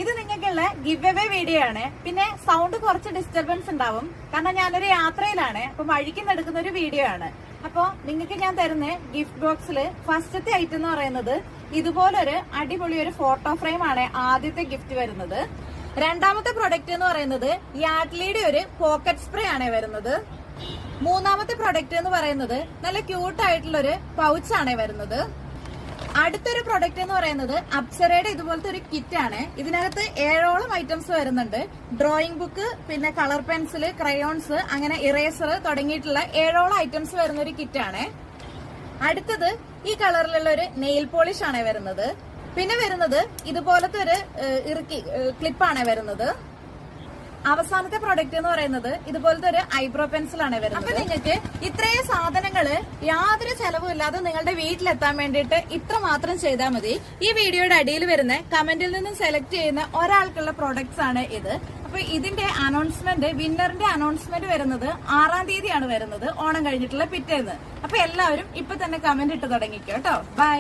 ഇത് നിങ്ങൾക്കുള്ള give away video ആണ്. പിന്നെ സൗണ്ട് കുറച്ച് ഡിസ്റ്റർബൻസ് ഉണ്ടാവും, കാരണം ഞാനൊരു യാത്രയിലാണ്. അപ്പൊ വഴിക്ക് നടക്കുന്ന ഒരു വീഡിയോ ആണ്. അപ്പൊ നിങ്ങൾക്ക് ഞാൻ തരുന്ന ഗിഫ്റ്റ് ബോക്സിൽ ഫസ്റ്റത്തെ ഐറ്റം എന്ന് പറയുന്നത് ഇതുപോലൊരു അടിപൊളി ഒരു ഫോട്ടോ ഫ്രെയിം ആണ് ആദ്യത്തെ ഗിഫ്റ്റ് വരുന്നത്. രണ്ടാമത്തെ പ്രൊഡക്റ്റ് എന്ന് പറയുന്നത് യാഡ്ലിയുടെ ഒരു പോക്കറ്റ് സ്പ്രേ ആണ് വരുന്നത്. മൂന്നാമത്തെ പ്രൊഡക്റ്റ് എന്ന് പറയുന്നത് നല്ല ക്യൂട്ട് ആയിട്ടുള്ള ഒരു പൗച്ചാണ് വരുന്നത്. അടുത്തൊരു പ്രൊഡക്റ്റ് എന്ന് പറയുന്നത് അപ്സരയുടെ ഇതുപോലത്തെ ഒരു കിറ്റ് ആണ്. ഇതിനകത്ത് 7ഓളം ഐറ്റംസ് വരുന്നുണ്ട്. ഡ്രോയിങ് ബുക്ക്, പിന്നെ കളർ പെൻസില്, ക്രയോൺസ്, അങ്ങനെ ഇറേസർ തുടങ്ങിയിട്ടുള്ള 7ഓളം ഐറ്റംസ് വരുന്ന ഒരു കിറ്റ് ആണ്. അടുത്തത് ഈ കളറിലുള്ള ഒരു നെയിൽ പോളിഷ് ആണ് വരുന്നത്. പിന്നെ വരുന്നത് ഇതുപോലത്തെ ഒരു ക്ലിപ്പാണ് വരുന്നത്. അവസാനത്തെ പ്രൊഡക്റ്റ് എന്ന് പറയുന്നത് ഇതുപോലത്തെ ഒരു ഐബ്രോ പെൻസിൽ ആണ് വരുന്നത്. അപ്പൊ നിങ്ങൾക്ക് ഇത്രയും സാധനങ്ങള് യാതൊരു ചെലവും ഇല്ലാതെ നിങ്ങളുടെ വീട്ടിലെത്താൻ വേണ്ടിയിട്ട് ഇത്ര മാത്രം ചെയ്താൽ മതി. ഈ വീഡിയോയുടെ അടിയിൽ വരുന്ന കമന്റിൽ നിന്നും സെലക്ട് ചെയ്യുന്ന ഒരാൾക്കുള്ള പ്രൊഡക്ട്സ് ആണ് ഇത്. അപ്പൊ ഇതിന്റെ അനൗൺസ്മെന്റ്, വിന്നറിന്റെ അനൗൺസ്മെന്റ് വരുന്നത് 6-ാം തീയതിയാണ് വരുന്നത്, ഓണം കഴിഞ്ഞിട്ടുള്ള പിറ്റേന്ന്. അപ്പൊ എല്ലാവരും ഇപ്പൊ തന്നെ കമന്റ് ഇട്ട് തുടങ്ങിക്കോ കേട്ടോ. ബൈ.